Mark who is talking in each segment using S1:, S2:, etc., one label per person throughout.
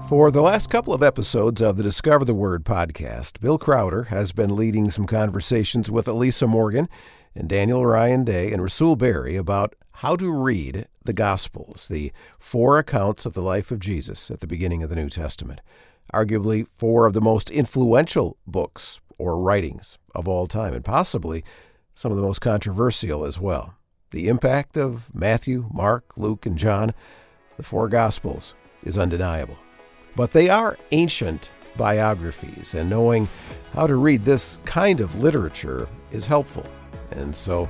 S1: For the last couple of episodes of the Discover the Word podcast, Bill Crowder has been leading some conversations with Elisa Morgan and Daniel Ryan Day and Rasul Berry about how to read the Gospels, the four accounts of the life of Jesus at the beginning of the New Testament. Arguably four of the most influential books or writings of all time, and possibly some of the most controversial as well. The impact of Matthew, Mark, Luke, and John, the four Gospels, is undeniable. But they are ancient biographies, and knowing how to read this kind of literature is helpful. And so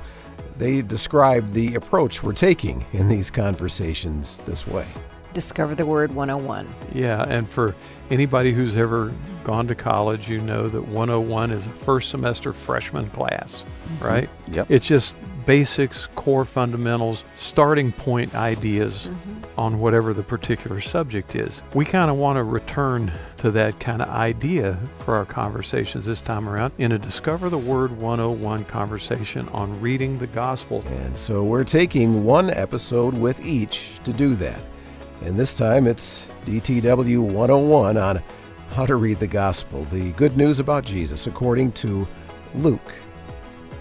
S1: they describe the approach we're taking in these conversations this way.
S2: Discover the Word 101.
S3: Yeah, and for anybody who's ever gone to college, you know that 101 is a first semester freshman class, right?
S1: Yep.
S3: It's just basics, core fundamentals, starting point ideas on whatever the particular subject is. We kind of want to return to that kind of idea for our conversations this time around in a Discover the Word 101 conversation on reading the Gospels.
S1: And so we're taking one episode with each to do that. And this time it's DTW 101 on how to read the Gospel, the good news about Jesus according to Luke.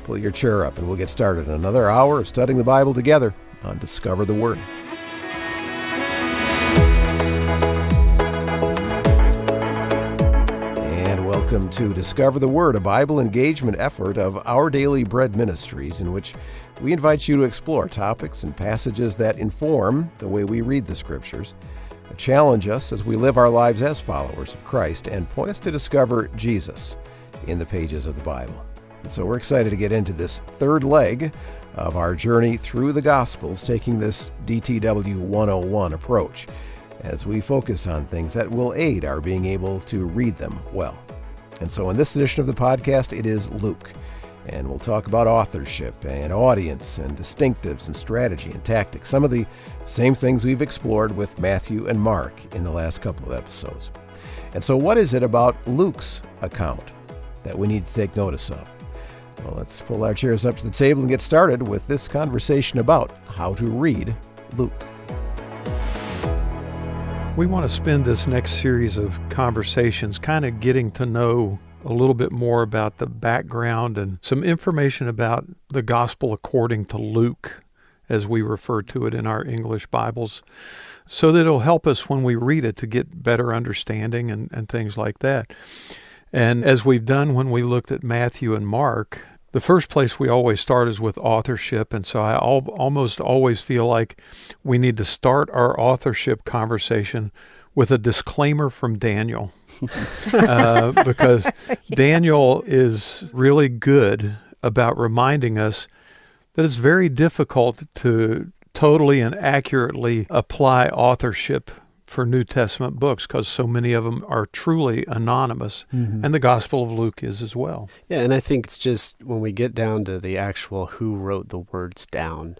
S1: Pull your chair up and we'll get started in another hour of studying the Bible together on Discover the Word. And welcome to Discover the Word, a Bible engagement effort of Our Daily Bread Ministries, in which we invite you to explore topics and passages that inform the way we read the Scriptures, challenge us as we live our lives as followers of Christ, and point us to discover Jesus in the pages of the Bible. And so we're excited to get into this third leg of our journey through the Gospels, taking this DTW 101 approach as we focus on things that will aid our being able to read them well. And so in this edition of the podcast, it is Luke. And we'll talk about authorship and audience and distinctives and strategy and tactics, some of the same things we've explored with Matthew and Mark in the last couple of episodes. And so what is it about Luke's account that we need to take notice of? Well, let's pull our chairs up to the table and get started with this conversation about how to read Luke.
S3: We want to spend this next series of conversations kind of getting to know a little bit more about the background and some information about the Gospel according to Luke, as we refer to it in our English Bibles, so that it'll help us when we read it to get better understanding and things like that. And as we've done when we looked at Matthew and Mark, the first place we always start is with authorship. And so I almost always feel like we need to start our authorship conversation with a disclaimer from Daniel. Because Daniel is really good about reminding us that it's very difficult to totally and accurately apply authorship for New Testament books, because so many of them are truly anonymous, and the Gospel of Luke is as well.
S4: Yeah, and I think it's just when we get down to the actual who wrote the words down,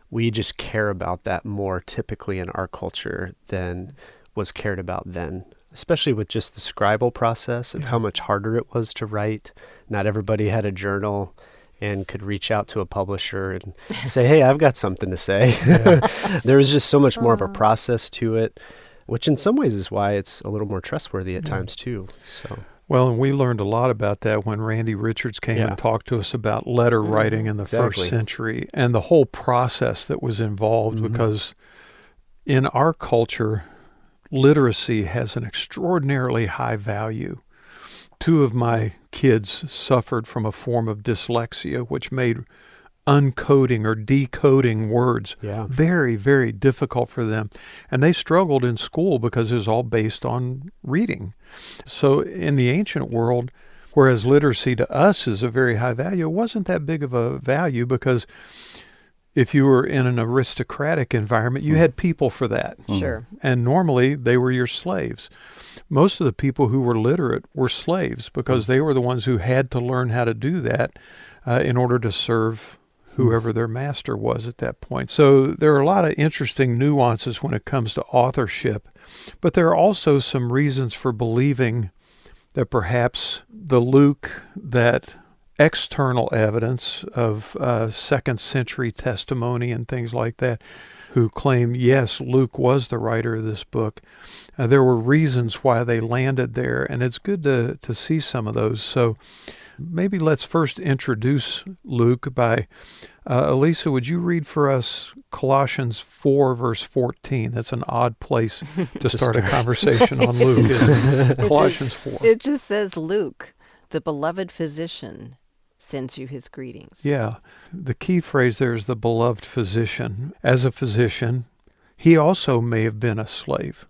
S4: we just care about that more typically in our culture than was cared about then, especially with just the scribal process of how much harder it was to write. Not everybody had a journal and could reach out to a publisher and say, hey, I've got something to say. There was just so much more of a process to it, which in some ways is why it's a little more trustworthy at times too. So.
S3: Well, and we learned a lot about that when Randy Richards came and talked to us about letter writing in the first century and the whole process that was involved, because in our culture, literacy has an extraordinarily high value. Two of my kids suffered from a form of dyslexia, which made uncoding or decoding words very, very difficult for them. And they struggled in school because it was all based on reading. So in the ancient world, whereas literacy to us is a very high value, it wasn't that big of a value, because if you were in an aristocratic environment, you had people for that.
S2: Sure.
S3: And normally they were your slaves. Most of the people who were literate were slaves, because they were the ones who had to learn how to do that in order to serve whoever their master was at that point. So there are a lot of interesting nuances when it comes to authorship, but there are also some reasons for believing that perhaps the Luke that external evidence of second century testimony and things like that who claim, yes, Luke was the writer of this book. There were reasons why they landed there, and it's good to see some of those. So maybe let's first introduce Luke by, Elisa, would you read for us Colossians 4, verse 14? That's an odd place to start a conversation on Luke, isn't it? Colossians 4.
S2: It just says, Luke, the beloved physician, sends you his greetings.
S3: Yeah. The key phrase there is the beloved physician. As a physician, he also may have been a slave.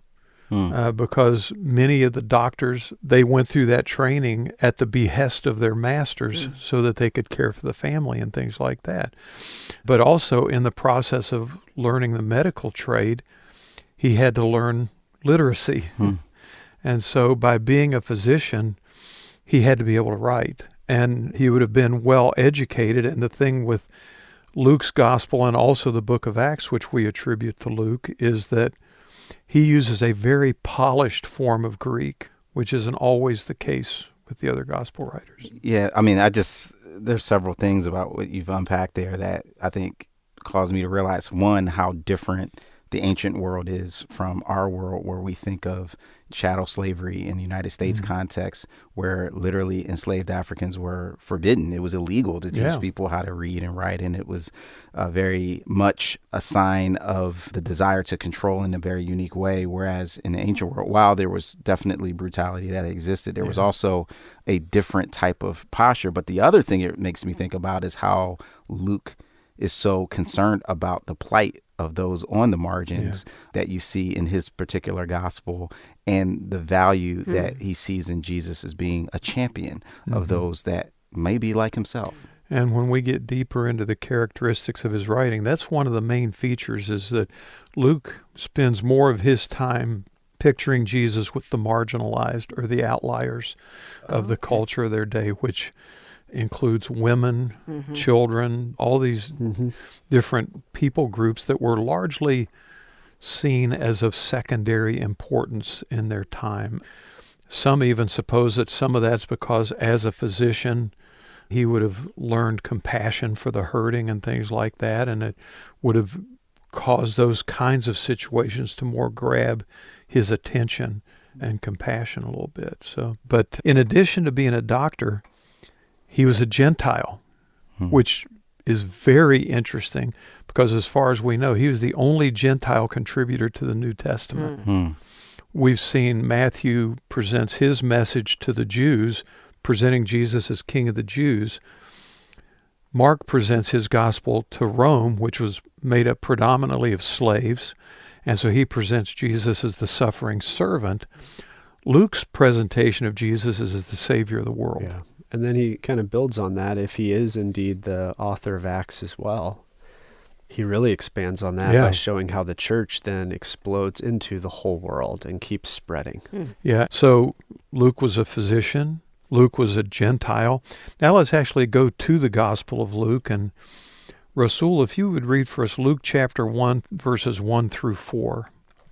S3: Because many of the doctors, they went through that training at the behest of their masters so that they could care for the family and things like that. But also in the process of learning the medical trade, he had to learn literacy. And so by being a physician, he had to be able to write. And he would have been well educated. And the thing with Luke's gospel and also the book of Acts, which we attribute to Luke, is that he uses a very polished form of Greek, which isn't always the case with the other gospel writers.
S5: Yeah, I mean, there's several things about what you've unpacked there that I think caused me to realize, one, how different the ancient world is from our world, where we think of chattel slavery in the United States context, where literally enslaved Africans were forbidden. It was illegal to teach people how to read and write, and it was very much a sign of the desire to control in a very unique way. Whereas in the ancient world, while there was definitely brutality that existed, there was also a different type of posture. But the other thing it makes me think about is how Luke is so concerned about the plight of those on the margins that you see in his particular gospel, and the value that he sees in Jesus as being a champion of those that may be like himself.
S3: And when we get deeper into the characteristics of his writing, that's one of the main features, is that Luke spends more of his time picturing Jesus with the marginalized or the outliers of the culture of their day, which includes women, children, all these different people groups that were largely seen as of secondary importance in their time. Some even suppose that some of that's because as a physician, he would have learned compassion for the hurting and things like that, and it would have caused those kinds of situations to more grab his attention and compassion a little bit. So, but in addition to being a doctor, he was a Gentile, which is very interesting because as far as we know, he was the only Gentile contributor to the New Testament. We've seen Matthew presents his message to the Jews, presenting Jesus as King of the Jews. Mark presents his gospel to Rome, which was made up predominantly of slaves, and so he presents Jesus as the suffering servant. Luke's presentation of Jesus is as the Savior of the world.
S4: Yeah. And then he kind of builds on that if he is indeed the author of Acts as well. He really expands on that by showing how the church then explodes into the whole world and keeps spreading.
S3: Yeah, so Luke was a physician. Luke was a Gentile. Now let's actually go to the Gospel of Luke. And Rasul, if you would read for us Luke chapter 1, verses 1 through 4.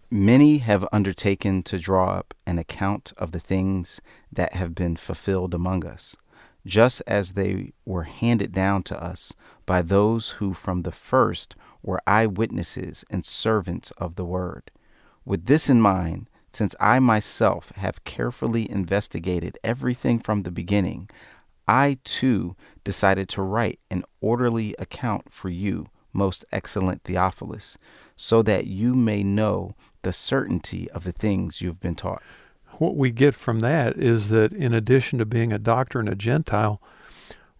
S5: Many have undertaken to draw up an account of the things that have been fulfilled among us, just as they were handed down to us by those who from the first were eyewitnesses and servants of the word. With this in mind, since I myself have carefully investigated everything from the beginning, I too decided to write an orderly account for you, most excellent Theophilus, so that you may know the certainty of the things you've been taught.
S3: What we get from that is that in addition to being a doctor and a Gentile,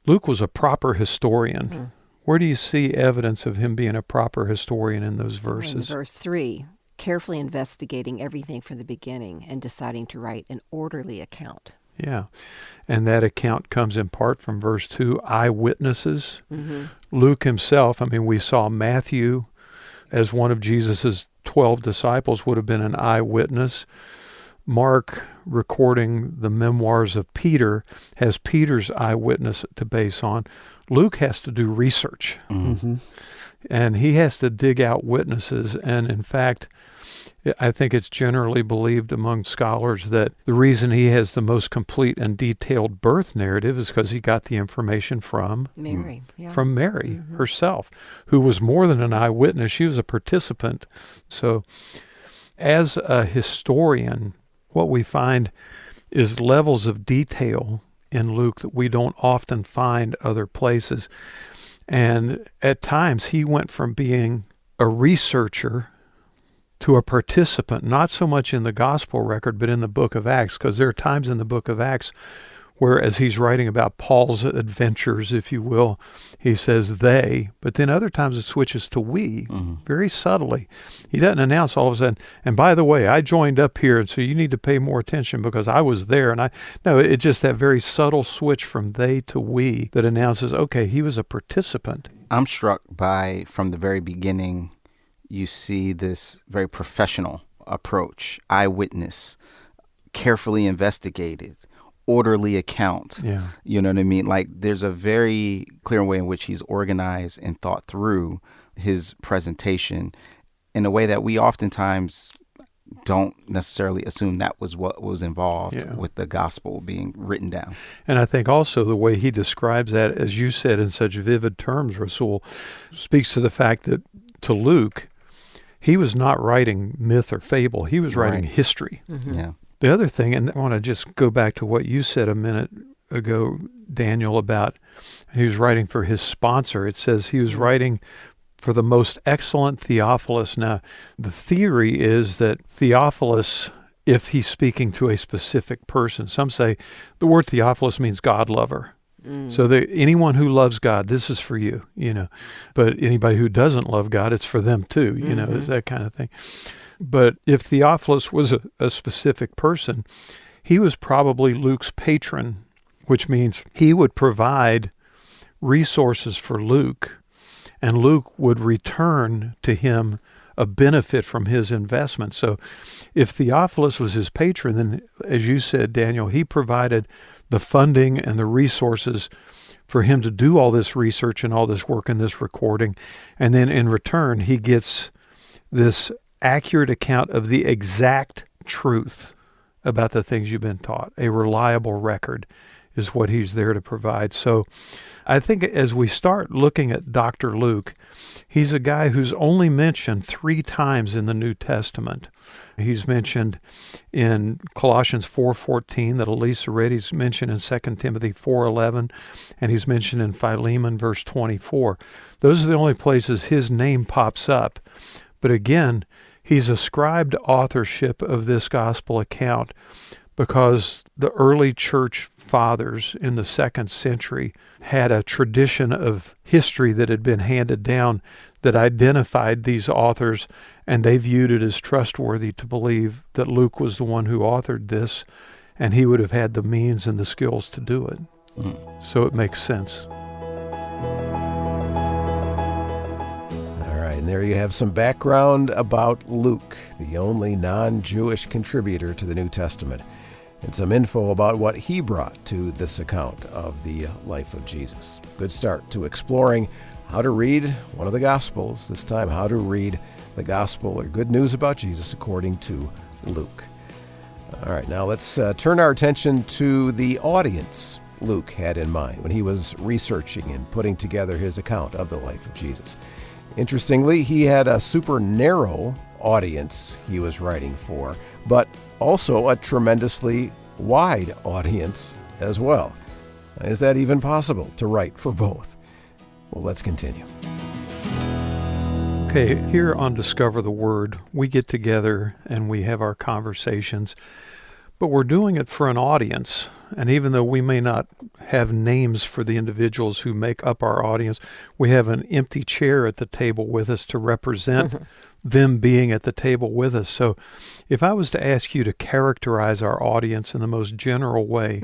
S3: Luke was a proper historian. Where do you see evidence of him being a proper historian in those verses?
S2: In verse 3, carefully investigating everything from the beginning and deciding to write an orderly account.
S3: Yeah, and that account comes in part from verse 2, eyewitnesses. Luke himself, I mean, we saw Matthew as one of Jesus's 12 disciples would have been an eyewitness. Mark, recording the memoirs of Peter, has Peter's eyewitness to base on. Luke has to do research, and he has to dig out witnesses. And in fact, I think it's generally believed among scholars that the reason he has the most complete and detailed birth narrative is because he got the information from
S2: Mary,
S3: herself, who was more than an eyewitness. She was a participant. So as a historian, what we find is levels of detail in Luke that we don't often find other places. And at times he went from being a researcher to a participant, not so much in the gospel record, but in the book of Acts, because there are times in the book of Acts where, as he's writing about Paul's adventures, if you will, he says they, but then other times it switches to we, very subtly. He doesn't announce all of a sudden, and by the way, I joined up here, and so you need to pay more attention because I was there. No, it's just that very subtle switch from they to we that announces, okay, he was a participant.
S5: I'm struck by, from the very beginning, you see this very professional approach, eyewitness, carefully investigated, orderly account.
S3: Yeah.
S5: You know what I mean? Like, there's a very clear way in which he's organized and thought through his presentation in a way that we oftentimes don't necessarily assume that was what was involved with the gospel being written down.
S3: And I think also the way he describes that, as you said, in such vivid terms, Rasul, speaks to the fact that to Luke, he was not writing myth or fable. He was writing history.
S5: Yeah.
S3: The other thing, and I want to just go back to what you said a minute ago, Daniel, about he was writing for his sponsor. It says he was writing for the most excellent Theophilus. Now, the theory is that Theophilus, if he's speaking to a specific person, some say the word Theophilus means God lover. So anyone who loves God, this is for you, But anybody who doesn't love God, it's for them too, it's that kind of thing. But if Theophilus was a specific person, he was probably Luke's patron, which means he would provide resources for Luke, and Luke would return to him a benefit from his investment. So if Theophilus was his patron, then, as you said, Daniel, he provided the funding and the resources for him to do all this research and all this work and this recording. And then in return, he gets this accurate account of the exact truth about the things you've been taught. A reliable record is what he's there to provide. So I think as we start looking at Dr. Luke, he's a guy who's only mentioned 3 times in the New Testament. He's mentioned in Colossians 4:14 that Elisa read. He's mentioned in 2 Timothy 4:11, and he's mentioned in Philemon verse 24. Those are the only places his name pops up. But again, he's ascribed authorship of this gospel account because the early church fathers in the 2nd century had a tradition of history that had been handed down that identified these authors, and they viewed it as trustworthy to believe that Luke was the one who authored this, and he would have had the means and the skills to do it. So it makes sense.
S1: And there you have some background about Luke, the only non-Jewish contributor to the New Testament, and some info about what he brought to this account of the life of Jesus. Good start to exploring how to read one of the Gospels, this time how to read the Gospel or Good News about Jesus according to Luke. All right, now let's turn our attention to the audience Luke had in mind when he was researching and putting together his account of the life of Jesus. Interestingly, he had a super narrow audience he was writing for, but also a tremendously wide audience as well. Is that even possible to write for both? Well, let's continue.
S3: Okay, here on Discover the Word, we get together and we have our conversations, but we're doing it for an audience. And even though we may not have names for the individuals who make up our audience, we have an empty chair at the table with us to represent them being at the table with us. So if I was to ask you to characterize our audience in the most general way,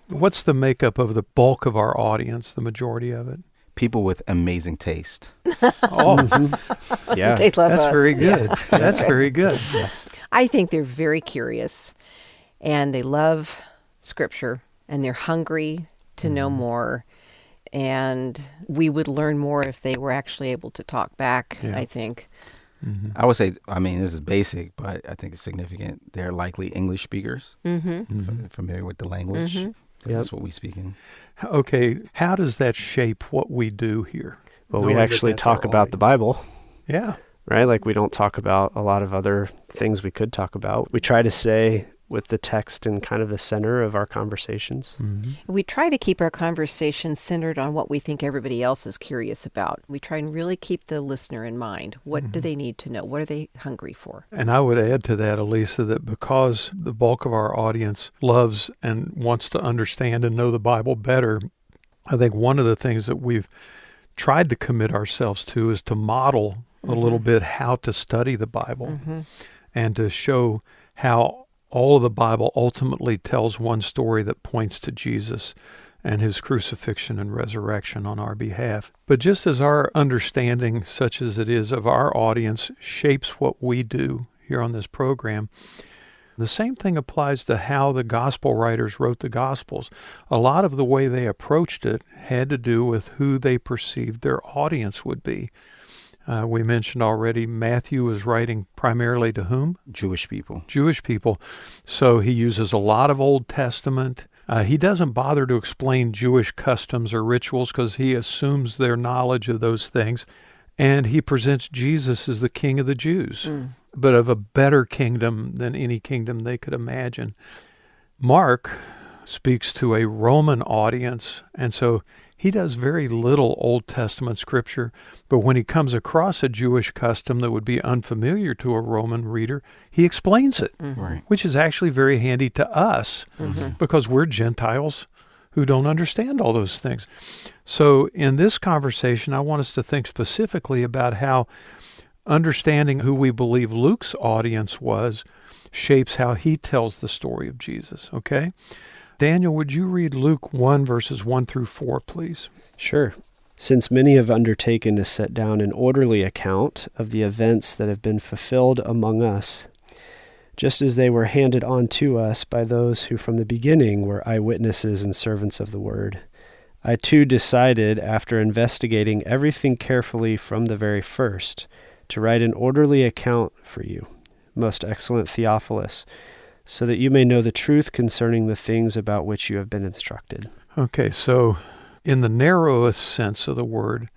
S3: what's the makeup of the bulk of our audience, the majority of it?
S5: People with amazing taste.
S4: Yeah.
S2: They love us.
S3: That's very good.
S2: Yeah.
S3: That's very good. Yeah.
S2: I think they're very curious, and they love Scripture, and they're hungry to know more. And we would learn more if they were actually able to talk back, I think.
S5: I would say, I mean, this is basic, but I think it's significant. They're likely English speakers, familiar with the language, because that's what we speak in.
S3: Okay, how does that shape what we do here?
S4: Well, we actually talk about the Bible.
S3: Yeah.
S4: Right? Like, we don't talk about a lot of other things we could talk about. We try to say with the text in kind of the center of our conversations.
S2: We try to keep our conversations centered on what we think everybody else is curious about. We try and really keep the listener in mind. What do they need to know? What are they hungry for?
S3: And I would add to that, Elisa, that because the bulk of our audience loves and wants to understand and know the Bible better, I think one of the things that we've tried to commit ourselves to is to model a little bit how to study the Bible and to show how all of the Bible ultimately tells one story that points to Jesus and his crucifixion and resurrection on our behalf. But just as our understanding, such as it is, of our audience shapes what we do here on this program, the same thing applies to how the gospel writers wrote the Gospels. A lot of the way they approached it had to do with who they perceived their audience would be. We mentioned already Matthew is writing primarily to whom?
S5: Jewish people.
S3: Jewish people. So he uses a lot of Old Testament. He doesn't bother to explain Jewish customs or rituals because he assumes their knowledge of those things. And he presents Jesus as the King of the Jews, but of a better kingdom than any kingdom they could imagine. Mark speaks to a Roman audience, and so he does very little Old Testament scripture, but when he comes across a Jewish custom that would be unfamiliar to a Roman reader, he explains it, which is actually very handy to us because we're Gentiles who don't understand all those things. So in this conversation, I want us to think specifically about how understanding who we believe Luke's audience was shapes how he tells the story of Jesus, okay? Daniel, would you read Luke 1, verses 1 through 4, please?
S4: Sure. Since many have undertaken to set down an orderly account of the events that have been fulfilled among us, just as they were handed on to us by those who from the beginning were eyewitnesses and servants of the word, I too decided, after investigating everything carefully from the very first, to write an orderly account for you, most excellent Theophilus, so that you may know the truth concerning the things about which you have been instructed.
S3: Okay, so in the narrowest sense of the word,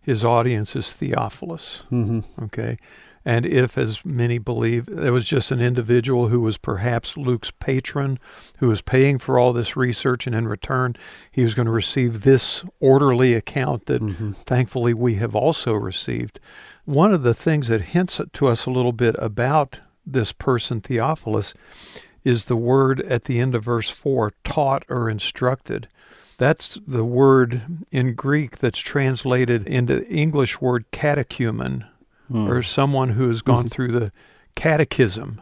S3: his audience is Theophilus, okay? And if, as many believe, there was just an individual who was perhaps Luke's patron, who was paying for all this research, and in return, he was going to receive this orderly account that thankfully we have also received. One of the things that hints to us a little bit about this person, Theophilus, is the word at the end of verse 4, taught or instructed. That's the word in Greek that's translated into the English word catechumen, or someone who has gone through the catechism,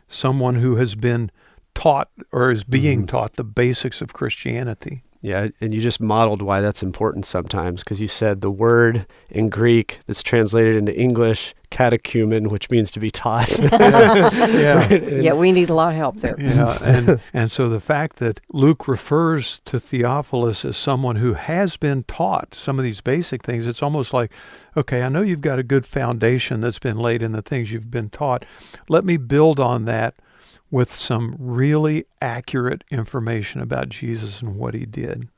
S3: someone who has been taught or is being taught the basics of Christianity.
S4: Yeah, and you just modeled why that's important sometimes, because you said the word in Greek that's translated into English, catechumen, which means to be taught.
S2: Yeah, we need a lot of help there.
S3: Yeah, and so the fact that Luke refers to Theophilus as someone who has been taught some of these basic things, it's almost like, okay, I know you've got a good foundation that's been laid in the things you've been taught. Let me build on that with some really accurate information about Jesus and what he did.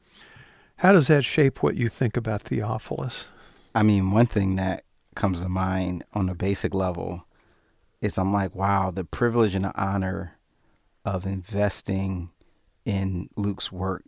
S3: How does that shape what you think about Theophilus?
S5: I mean, one thing that comes to mind on a basic level is I'm like, wow, the privilege and the honor of investing in Luke's work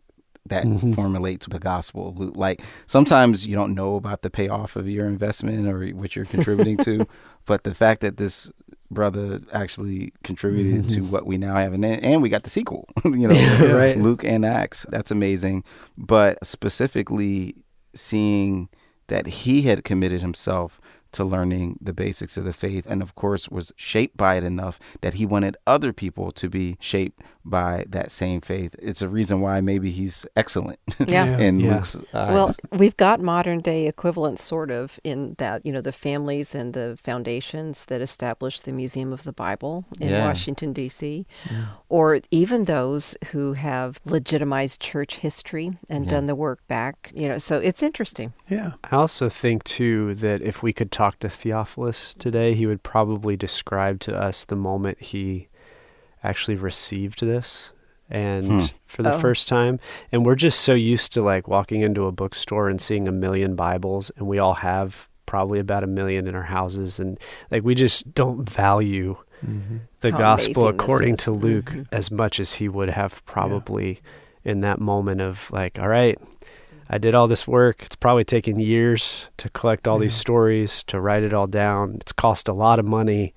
S5: that formulates the gospel of Luke. Like, sometimes you don't know about the payoff of your investment or what you're contributing to, but the fact that this brother actually contributed to what we now have, and we got the sequel, right? Luke and Acts, that's amazing. But specifically seeing that he had committed himself to learning the basics of the faith, and of course was shaped by it enough that he wanted other people to be shaped by that same faith. It's a reason why maybe he's excellent
S2: Yeah.
S5: in
S4: Yeah.
S5: Luke's eyes.
S2: Well, we've got modern day equivalents, sort of, in that, the families and the foundations that established the Museum of the Bible in
S5: Yeah.
S2: Washington, D.C., or even those who have legitimized church history and
S5: Yeah.
S2: done the work back. So it's interesting.
S3: Yeah.
S4: I also think, too, that if we could talk to Theophilus today, he would probably describe to us the moment he actually received this and for the first time. And we're just so used to like walking into a bookstore and seeing 1 million Bibles, and we all have probably about 1 million in our houses. And like, we just don't value the
S2: How
S4: gospel
S2: amazing this
S4: according
S2: is.
S4: to Luke as much as he would have probably in that moment of like, all right, I did all this work. It's probably taken years to collect all these stories, to write it all down. It's cost a lot of money.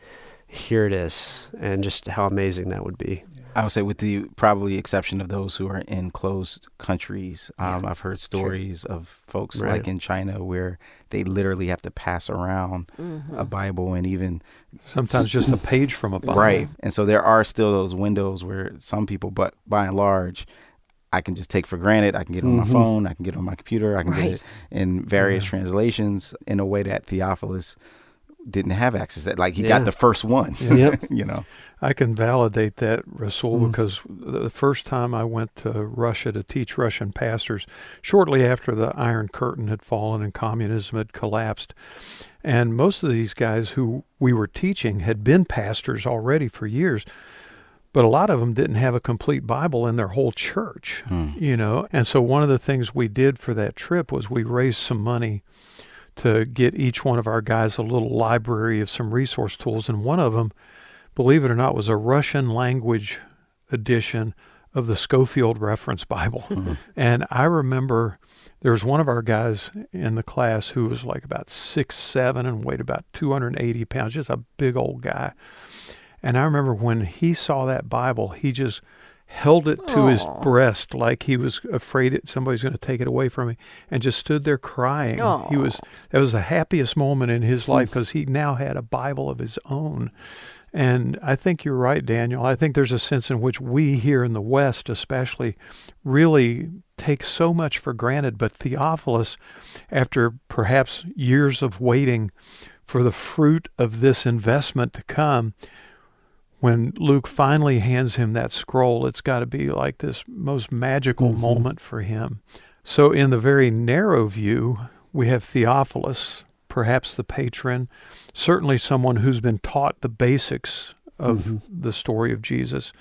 S4: Here it is. And just how amazing that would be.
S5: I would say, with the probably exception of those who are in closed countries, I've heard stories of folks like in China where they literally have to pass around a Bible, and even
S3: Sometimes just a page from a Bible.
S5: right. And so there are still those windows where some people, but by and large, I can just take for granted. I can get it on my phone. I can get it on my computer. I can get it in various translations in a way that Theophilus didn't have access to that. Like, he got the first one,
S3: I can validate that, Rasul, because the first time I went to Russia to teach Russian pastors, shortly after the Iron Curtain had fallen and communism had collapsed, and most of these guys who we were teaching had been pastors already for years, but a lot of them didn't have a complete Bible in their whole church, And so one of the things we did for that trip was we raised some money to get each one of our guys a little library of some resource tools. And one of them, believe it or not, was a Russian language edition of the Schofield Reference Bible. And I remember there was one of our guys in the class who was like about 6'7" and weighed about 280 pounds, just a big old guy. And I remember when he saw that Bible, he just held it to his breast like he was afraid somebody's going to take it away from him, and just stood there crying. That was the happiest moment in his life, because he now had a Bible of his own. And I think you're right, Daniel. I think there's a sense in which we here in the West especially really take so much for granted. But Theophilus, after perhaps years of waiting for the fruit of this investment to come, when Luke finally hands him that scroll, it's got to be like this most magical moment for him. So in the very narrow view, we have Theophilus, perhaps the patron, certainly someone who's been taught the basics of the story of Jesus,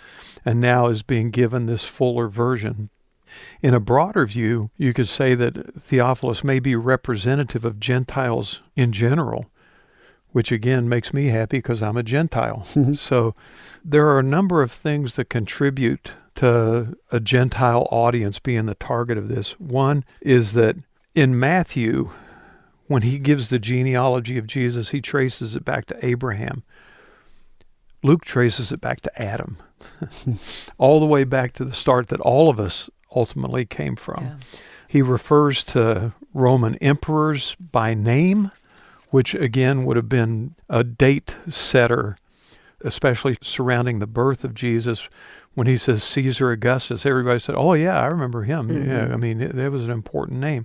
S3: and now is being given this fuller version. In a broader view, you could say that Theophilus may be representative of Gentiles in general, which again makes me happy because I'm a Gentile. So there are a number of things that contribute to a Gentile audience being the target of this. One is that in Matthew, when he gives the genealogy of Jesus, he traces it back to Abraham. Luke traces it back to Adam, all the way back to the start that all of us ultimately came from.
S2: Yeah.
S3: He refers to Roman emperors by name, which again would have been a date setter, especially surrounding the birth of Jesus. When he says Caesar Augustus, everybody said, oh yeah, I remember him. Yeah, I mean, that was an important name.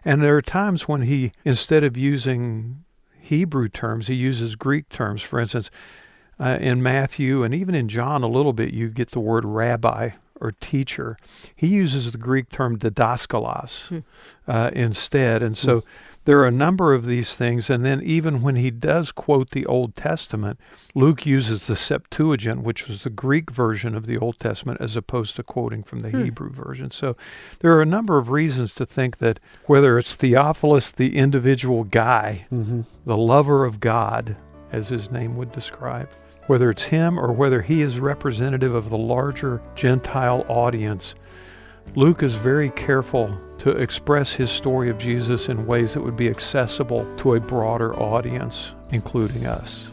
S3: And there are times when he, instead of using Hebrew terms, he uses Greek terms. For instance, in Matthew and even in John a little bit, you get the word rabbi or teacher. He uses the Greek term didaskalos instead. And so there are a number of these things. And then even when he does quote the Old Testament, Luke uses the Septuagint, which was the Greek version of the Old Testament, as opposed to quoting from the Hebrew version. So there are a number of reasons to think that whether it's Theophilus, the individual guy, the lover of God, as his name would describe, whether it's him or whether he is representative of the larger Gentile audience, Luke is very careful to express his story of Jesus in ways that would be accessible to a broader audience, including us.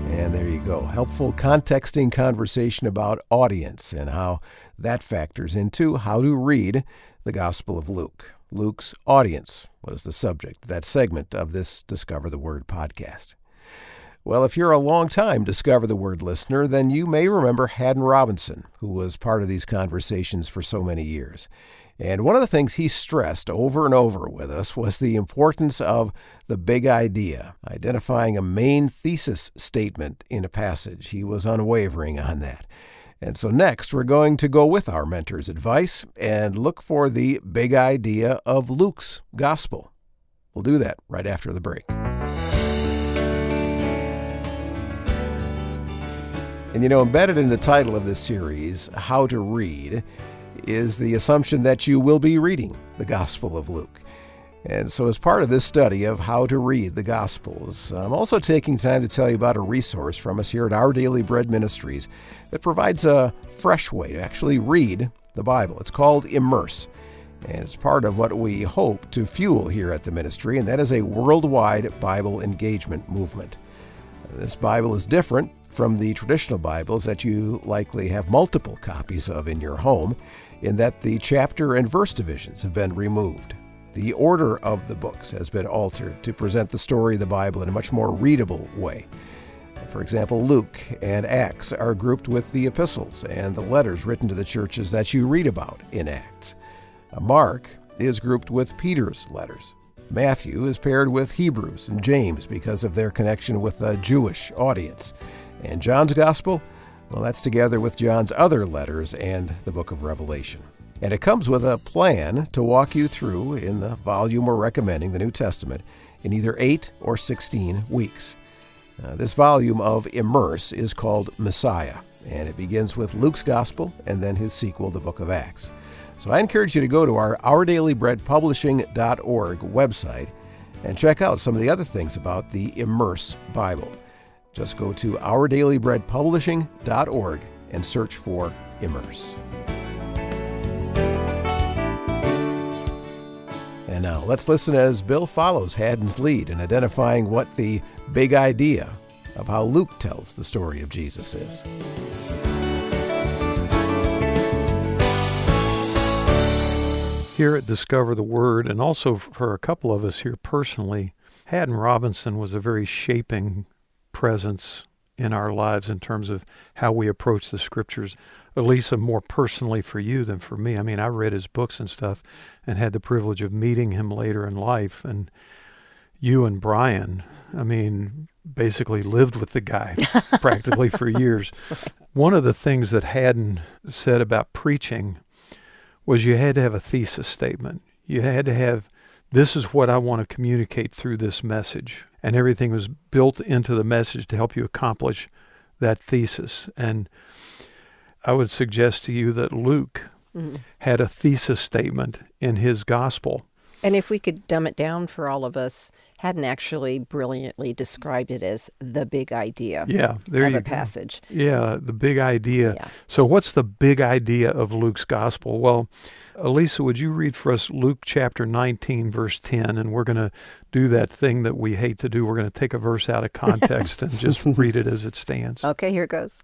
S1: And there you go. Helpful contexting conversation about audience and how that factors into how to read the Gospel of Luke. Luke's audience was the subject of that segment of this Discover the Word podcast. Well, if you're a long-time Discover the Word listener, then you may remember Haddon Robinson, who was part of these conversations for so many years. And one of the things he stressed over and over with us was the importance of the big idea, identifying a main thesis statement in a passage. He was unwavering on that. And so next, we're going to go with our mentor's advice and look for the big idea of Luke's gospel. We'll do that right after the break. And embedded in the title of this series, How to Read, is the assumption that you will be reading the Gospel of Luke. And so as part of this study of how to read the Gospels, I'm also taking time to tell you about a resource from us here at Our Daily Bread Ministries that provides a fresh way to actually read the Bible. It's called Immerse, and it's part of what we hope to fuel here at the ministry, and that is a worldwide Bible engagement movement. This Bible is different from the traditional Bibles that you likely have multiple copies of in your home, in that the chapter and verse divisions have been removed. The order of the books has been altered to present the story of the Bible in a much more readable way. For example, Luke and Acts are grouped with the epistles and the letters written to the churches that you read about in Acts. Mark is grouped with Peter's letters. Matthew is paired with Hebrews and James because of their connection with the Jewish audience. And John's Gospel, well, that's together with John's other letters and the book of Revelation. And it comes with a plan to walk you through, in the volume we're recommending, the New Testament, in either 8 or 16 weeks. This volume of Immerse is called Messiah, and it begins with Luke's Gospel and then his sequel, the book of Acts. So I encourage you to go to our OurDailyBreadPublishing.org website and check out some of the other things about the Immerse Bible. Just go to OurDailyBreadPublishing.org and search for Immerse. And now let's listen as Bill follows Haddon's lead in identifying what the big idea of how Luke tells the story of Jesus is.
S3: Here at Discover the Word, and also for a couple of us here personally, Haddon Robinson was a very shaping presence in our lives in terms of how we approach the Scriptures. Elisa, more personally for you than for me. I mean, I read his books and stuff and had the privilege of meeting him later in life. And you and Brian, I mean, basically lived with the guy practically for years. One of the things that Haddon said about preaching was you had to have a thesis statement. You had to have, this is what I want to communicate through this message. And everything was built into the message to help you accomplish that thesis. And I would suggest to you that Luke had a thesis statement in his gospel.
S2: And if we could dumb it down for all of us, Haddon actually brilliantly described it as the big idea of a passage.
S3: Yeah, the big idea.
S2: Yeah.
S3: So what's the big idea of Luke's gospel? Well, Elisa, would you read for us Luke chapter 19, verse 10? And we're going to do that thing that we hate to do. We're going to take a verse out of context and just read it as it stands.
S2: Okay, here goes.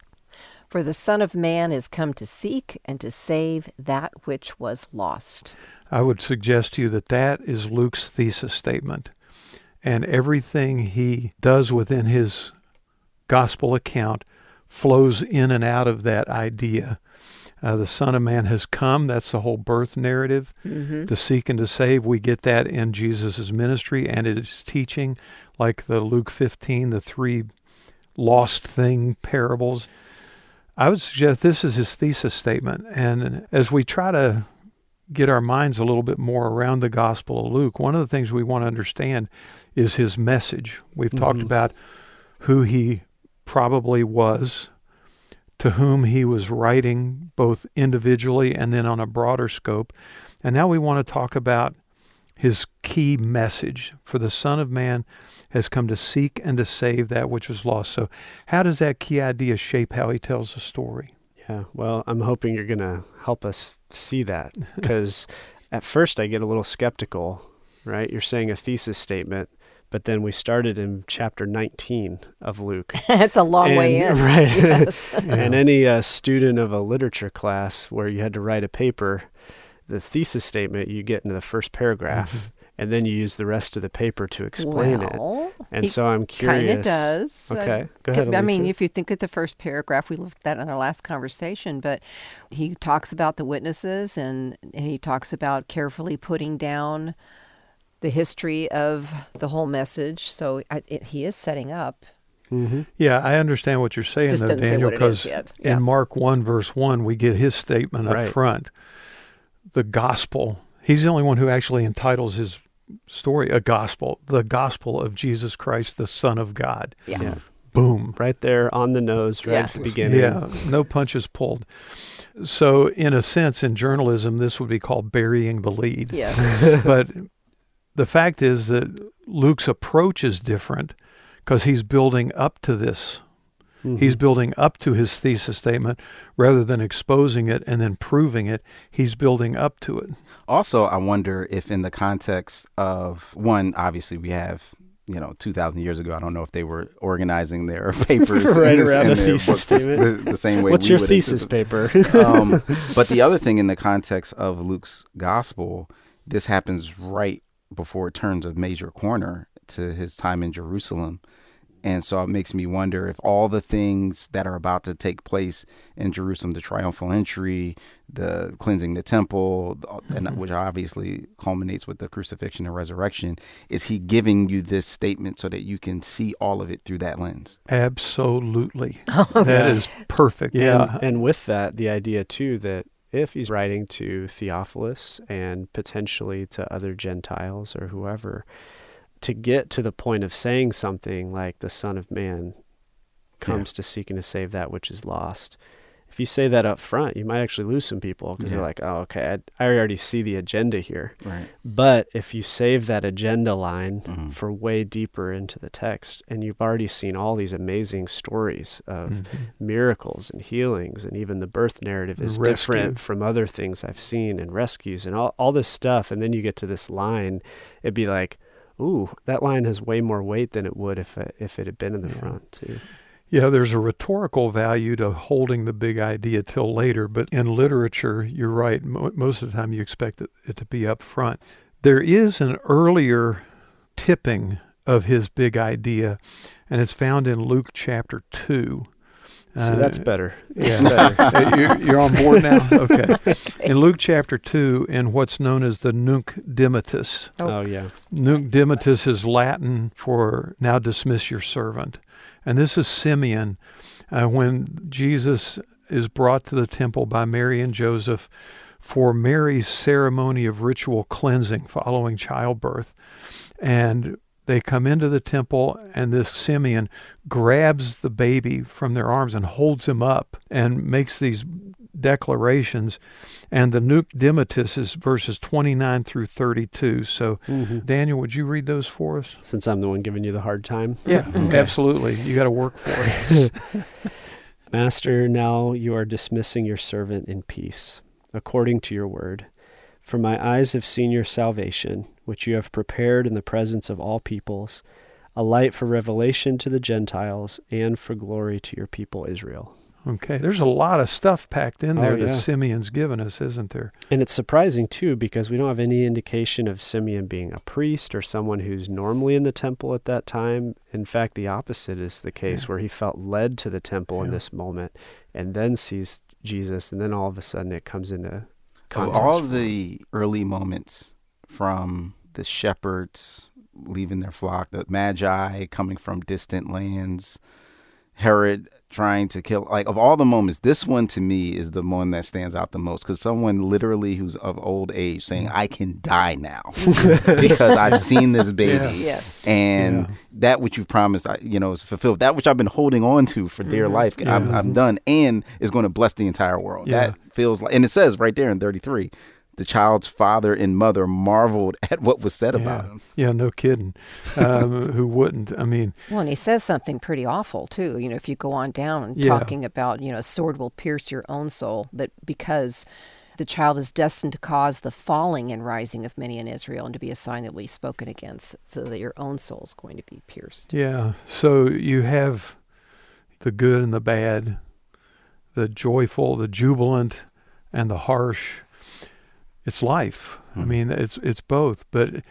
S2: For the Son of Man is come to seek and to save that which was lost.
S3: I would suggest to you that that is Luke's thesis statement. And everything he does within his gospel account flows in and out of that idea. The Son of Man has come. That's the whole birth narrative. To seek and to save. We get that in Jesus' ministry and his teaching, like the Luke 15, the 3 lost thing parables. I would suggest this is his thesis statement. And as we try to get our minds a little bit more around the Gospel of Luke, one of the things we want to understand is his message. We've talked about who he probably was, to whom he was writing, both individually and then on a broader scope. And now we want to talk about his key message. For the Son of Man has come to seek and to save that which was lost. So how does that key idea shape how he tells the story?
S4: Yeah, well, I'm hoping you're going to help us see that, because at first I get a little skeptical, right? You're saying a thesis statement, but then we started in chapter 19 of Luke.
S2: It's a long way in.
S4: Right.
S2: Yes.
S4: And any student of a literature class where you had to write a paper, the thesis statement you get into the first paragraph, and then you use the rest of the paper to explain it. And
S2: He
S4: so I'm curious.
S2: Kind of does.
S4: Okay, go ahead,
S2: I mean,
S4: Elisa.
S2: if you think of the first paragraph, we looked at that in our last conversation, but he talks about the witnesses and he talks about carefully putting down the history of the whole message. So he is setting up.
S4: Mm-hmm.
S3: Yeah, I understand what you're saying,
S2: Just
S3: though,
S2: doesn't say
S3: Daniel,
S2: what it is
S3: because
S2: yet. Yeah.
S3: in Mark 1, verse 1, we get his statement up
S4: Right.
S3: front. The gospel. He's the only one who actually entitles his story a gospel, the gospel of Jesus Christ, the Son of God.
S2: Yeah.
S3: Boom.
S4: Right there on the nose, right
S2: Yeah.
S4: at the beginning.
S3: Yeah, no punches pulled. So, in a sense, in journalism, this would be called burying the lead.
S2: Yes.
S3: But the fact is that Luke's approach is different because he's building up to this.
S4: Mhm.
S3: He's building up to his thesis statement rather than exposing it and then proving it. He's building up to it.
S5: Also, I wonder if in the context of one, obviously we have, 2,000 years ago, I don't know if they were organizing their papers
S4: Right
S5: in
S4: around the
S5: their
S4: thesis
S5: books
S4: statement.
S5: the same way.
S4: What's
S5: we
S4: your
S5: would
S4: thesis
S5: anticipate.
S4: paper?
S5: But the other thing in the context of Luke's gospel, this happens right before it turns a major corner to his time in Jerusalem. And so it makes me wonder if all the things that are about to take place in Jerusalem, the triumphal entry, the cleansing the temple, and which obviously culminates with the crucifixion and resurrection, is he giving you this statement so that you can see all of it through that lens?
S3: Absolutely. That is perfect. Yeah.
S4: And with that, the idea too that if he's writing to Theophilus and potentially to other Gentiles or whoever, to get to the point of saying something like the Son of Man comes to seek and to save that which is lost. If you say that up front, you might actually lose some people because they're like, oh, okay, I already see the agenda here.
S5: Right.
S4: But if you save that agenda line for way deeper into the text, and you've already seen all these amazing stories of miracles and healings, and even the birth narrative is different from other things I've seen, and rescues and all this stuff, and then you get to this line, it'd be like, ooh, that line has way more weight than it would if it had been in the front too.
S3: Yeah, there's a rhetorical value to holding the big idea till later, but in literature, you're right. Most of the time you expect it to be up front. There is an earlier tipping of his big idea, and it's found in Luke chapter 2.
S4: So that's better.
S3: It's better. You're on board now? Okay. In Luke chapter 2, in what's known as the Nunc Dimittis.
S4: Oh, yeah.
S3: Nunc Dimittis is Latin for now dismiss your servant. And this is Simeon when Jesus is brought to the temple by Mary and Joseph for Mary's ceremony of ritual cleansing following childbirth. And they come into the temple, and this Simeon grabs the baby from their arms and holds him up and makes these declarations. And the Nunc Dimittis is verses 29 through 32. So, Daniel, would you read those for us?
S4: Since I'm the one giving you the hard time.
S3: Yeah, absolutely. You got to work for it.
S4: Master, now you are dismissing your servant in peace, according to your word. For my eyes have seen your salvation, which you have prepared in the presence of all peoples, a light for revelation to the Gentiles and for glory to your people Israel.
S3: Okay, there's a lot of stuff packed in there
S4: yeah.
S3: that Simeon's given us, isn't there?
S4: And it's surprising, too, because we don't have any indication of Simeon being a priest or someone who's normally in the temple at that time. In fact, the opposite is the case, where he felt led to the temple in this moment and then sees Jesus, and then all of a sudden it comes into context.
S5: Of all the early moments, from the shepherds leaving their flock, the magi coming from distant lands, Herod trying to kill, like, of all the moments, this one to me is the one that stands out the most, because someone literally who's of old age saying, I can die now because I've seen this baby.
S2: Yes.
S5: And that which you've promised, is fulfilled. That which I've been holding on to for dear life, I'm done, and is going to bless the entire world. That feels like, and it says right there in 33, the child's father and mother marveled at what was said about him.
S3: Yeah, no kidding. Who wouldn't? I mean...
S2: Well, and he says something pretty awful, too. If you go on down and talking about, a sword will pierce your own soul, but because the child is destined to cause the falling and rising of many in Israel and to be a sign that will be spoken against, so that your own soul is going to be pierced.
S3: Yeah, so you have the good and the bad, the joyful, the jubilant, and the harsh. It's life. I mean, it's both. But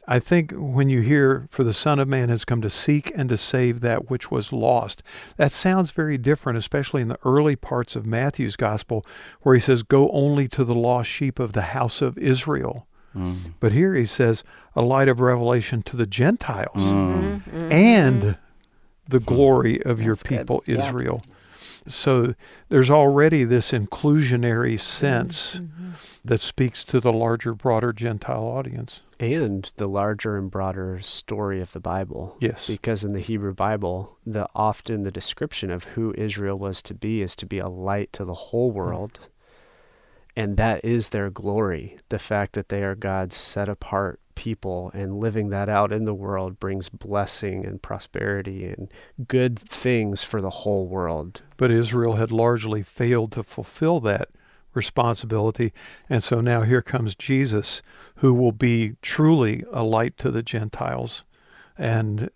S3: I think when you hear, for the Son of Man has come to seek and to save that which was lost, that sounds very different, especially in the early parts of Matthew's gospel, where he says, go only to the lost sheep of the house of Israel. But here he says, a light of revelation to the Gentiles and the glory of your people, Israel. So there's already this inclusionary sense that speaks to the larger, broader Gentile audience.
S4: And the larger and broader story of the Bible.
S3: Yes.
S4: Because in the Hebrew Bible, often the description of who Israel was to be is to be a light to the whole world. And that is their glory. The fact that they are God's set apart people, and living that out in the world brings blessing and prosperity and good things for the whole world.
S3: But Israel had largely failed to fulfill that responsibility. And so now here comes Jesus, who will be truly a light to the Gentiles. And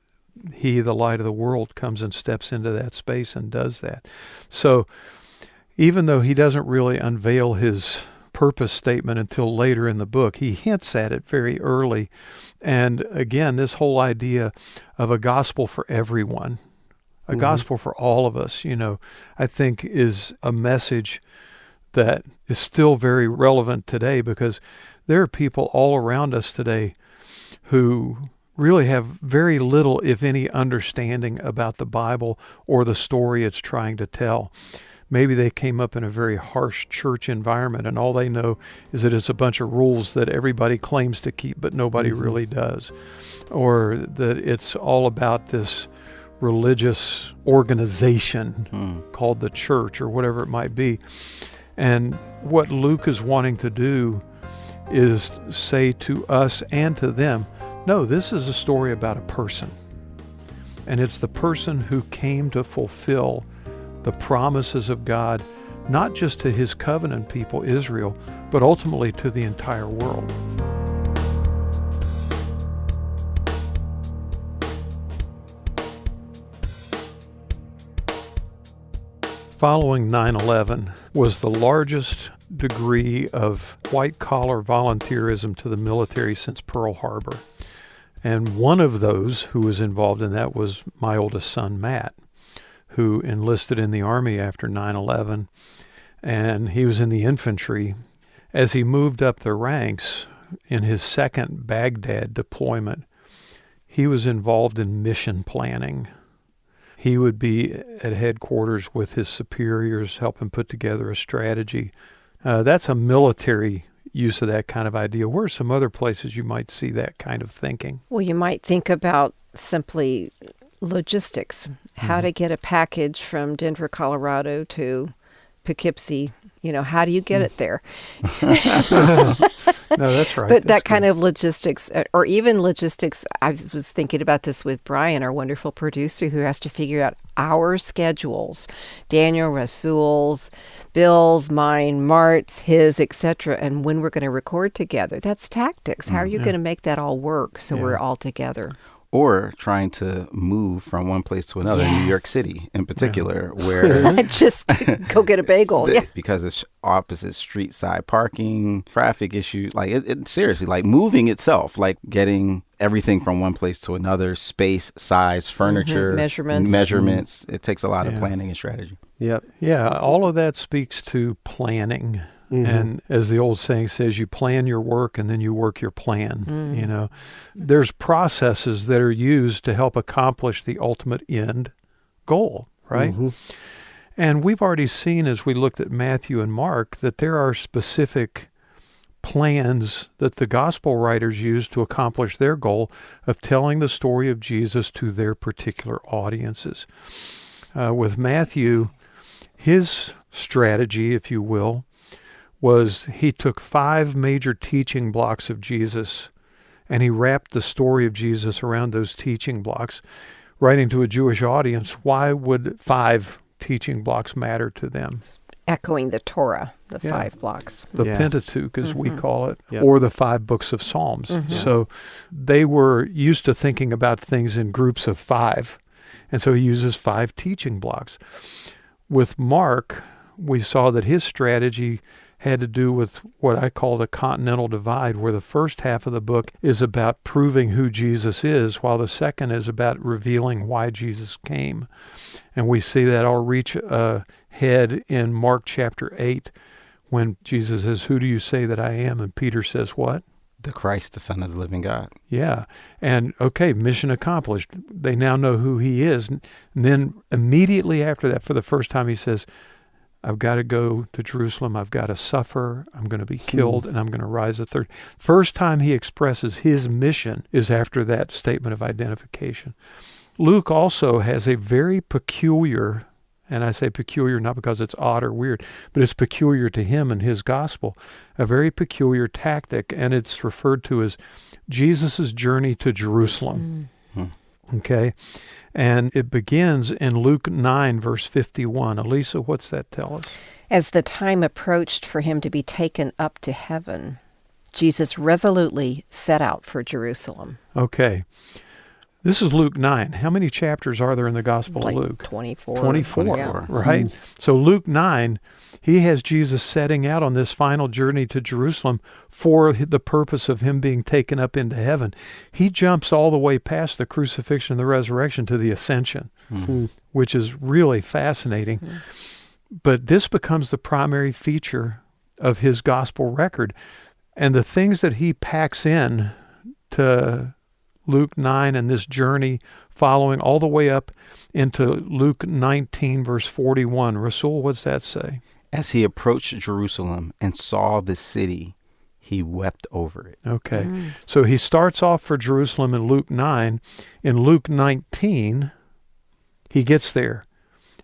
S3: he, the light of the world, comes and steps into that space and does that. So even though he doesn't really unveil his purpose statement until later in the book, he hints at it very early. And again, this whole idea of a gospel for everyone, a gospel for all of us, I think is a message that is still very relevant today, because there are people all around us today who really have very little, if any, understanding about the Bible or the story it's trying to tell. Maybe they came up in a very harsh church environment, and all they know is that it's a bunch of rules that everybody claims to keep, but nobody really does. Or that it's all about this religious organization called the church, or whatever it might be. And what Luke is wanting to do is say to us and to them, no, this is a story about a person. And it's the person who came to fulfill the promises of God, not just to his covenant people, Israel, but ultimately to the entire world. Following 9/11 was the largest degree of white-collar volunteerism to the military since Pearl Harbor. And one of those who was involved in that was my oldest son, Matt, who enlisted in the Army after 9/11, and he was in the infantry. As he moved up the ranks in his second Baghdad deployment, he was involved in mission planning. He would be at headquarters with his superiors, helping put together a strategy. That's a military use of that kind of idea. Where are some other places you might see that kind of thinking?
S2: Well, you might think about simply logistics, how to get a package from Denver, Colorado to Poughkeepsie. How do you get it there?
S3: No, that's right.
S2: But that kind of logistics, or even logistics, I was thinking about this with Brian, our wonderful producer, who has to figure out our schedules. Daniel, Rasul's, Bill's, mine, Mart's, his, etc., and when we're going to record together. That's tactics. How are you going to make that all work so we're all together?
S5: Or trying to move from one place to another, New York City in particular, where
S2: just go get a bagel.
S5: Because it's opposite street side parking, traffic issues, like it seriously, like moving itself, like getting everything from one place to another, space, size, furniture, measurements. It takes a lot of planning and strategy.
S4: Yep.
S3: Yeah, all of that speaks to planning. And as the old saying says, you plan your work and then you work your plan. There's processes that are used to help accomplish the ultimate end goal, right? And we've already seen, as we looked at Matthew and Mark, that there are specific plans that the gospel writers use to accomplish their goal of telling the story of Jesus to their particular audiences. With Matthew, his strategy, if you will, was he took 5 major teaching blocks of Jesus and he wrapped the story of Jesus around those teaching blocks, writing to a Jewish audience, why would 5 teaching blocks matter to them?
S2: Echoing the Torah, the 5 blocks.
S3: The Pentateuch, as we call it,
S4: Yep.
S3: or the 5 books of Psalms. So they were used to thinking about things in groups of 5, and so he uses 5 teaching blocks. With Mark, we saw that his strategy had to do with what I call the continental divide, where the first half of the book is about proving who Jesus is, while the second is about revealing why Jesus came. And we see that all reach a head in Mark chapter 8, when Jesus says, "Who do you say that I am?" And Peter says, what?
S5: The Christ, the Son of the living God.
S3: Yeah. And okay, mission accomplished. They now know who he is. And then immediately after that, for the first time, he says, I've got to go to Jerusalem. I've got to suffer. I'm going to be killed, and I'm going to rise the third. First time he expresses his mission is after that statement of identification. Luke also has a very peculiar, and I say peculiar not because it's odd or weird, but it's peculiar to him and his gospel, a very peculiar tactic, and it's referred to as Jesus' journey to Jerusalem. Okay? And it begins in Luke 9, verse 51. Elisa, what's that tell us?
S2: As the time approached for him to be taken up to heaven, Jesus resolutely set out for Jerusalem.
S3: Okay. This is Luke 9. How many chapters are there in the Gospel of Luke?
S2: 24.
S3: 24,
S2: Yeah.
S3: right? So Luke 9, he has Jesus setting out on this final journey to Jerusalem for the purpose of him being taken up into heaven. He jumps all the way past the crucifixion and the resurrection to the ascension, which is really fascinating. But this becomes the primary feature of his gospel record. And the things that he packs in to Luke 9 and this journey following all the way up into Luke 19, verse 41. Rasul, what's that say?
S5: As he approached Jerusalem and saw the city, he wept over it.
S3: Okay. So he starts off for Jerusalem in Luke 9. In Luke 19, he gets there.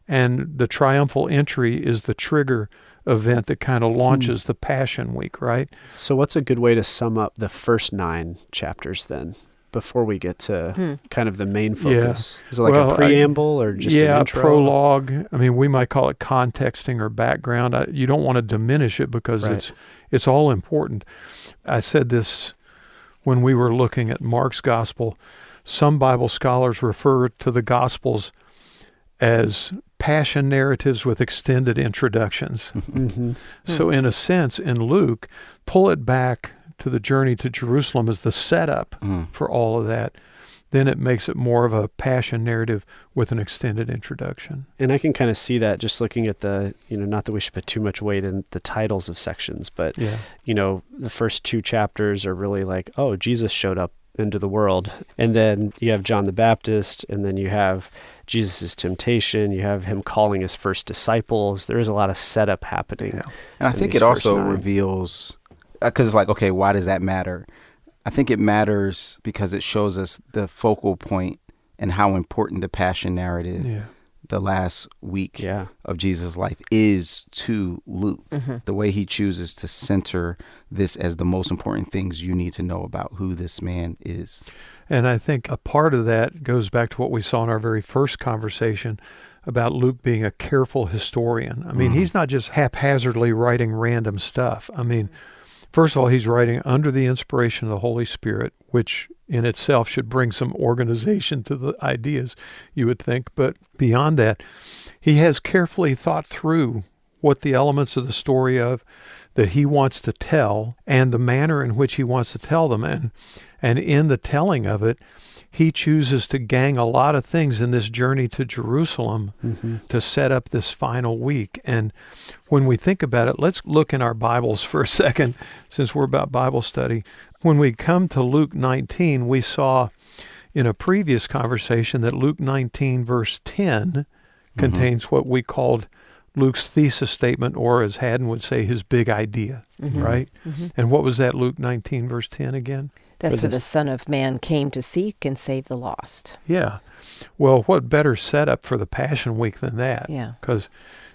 S3: And the triumphal entry is the trigger event that kind of launches the Passion Week, right?
S4: So what's a good way to sum up the first 9 chapters then, before we get to kind of the main focus? Is it like a preamble or just an intro?
S3: Prologue. I mean, we might call it contexting or background. You don't want to diminish it because it's all important. I said this when we were looking at Mark's gospel. Some Bible scholars refer to the gospels as passion narratives with extended introductions. So in a sense, in Luke, pull it back to the journey to Jerusalem as the setup for all of that. Then it makes it more of a passion narrative with an extended introduction.
S4: And I can kind of see that just looking at the, not that we should put too much weight in the titles of sections, but, the first 2 chapters are really like, oh, Jesus showed up into the world. And then you have John the Baptist, and then you have Jesus' temptation, you have him calling his first disciples. There is a lot of setup happening.
S5: Yeah. And I think it also reveals, because it's like, okay, why does that matter? I think it matters because it shows us the focal point and how important the passion narrative, the last week of Jesus' life, is to Luke. The way he chooses to center this as the most important things you need to know about who this man is.
S3: And I think a part of that goes back to what we saw in our very first conversation about Luke being a careful historian. I mean, he's not just haphazardly writing random stuff. I mean, first of all, he's writing under the inspiration of the Holy Spirit, which in itself should bring some organization to the ideas, you would think. But beyond that, he has carefully thought through what the elements of the story that he wants to tell and the manner in which he wants to tell them. And in the telling of it, he chooses to gang a lot of things in this journey to Jerusalem to set up this final week. And when we think about it, let's look in our Bibles for a second, since we're about Bible study. When we come to Luke 19, we saw in a previous conversation that Luke 19, verse 10, contains what we called Luke's thesis statement, or as Haddon would say, his big idea, right? And what was that Luke 19, verse 10 again?
S2: That's where the Son of Man came to seek and save the lost.
S3: Yeah. Well, what better setup for the Passion Week than that?
S2: Yeah.
S3: Because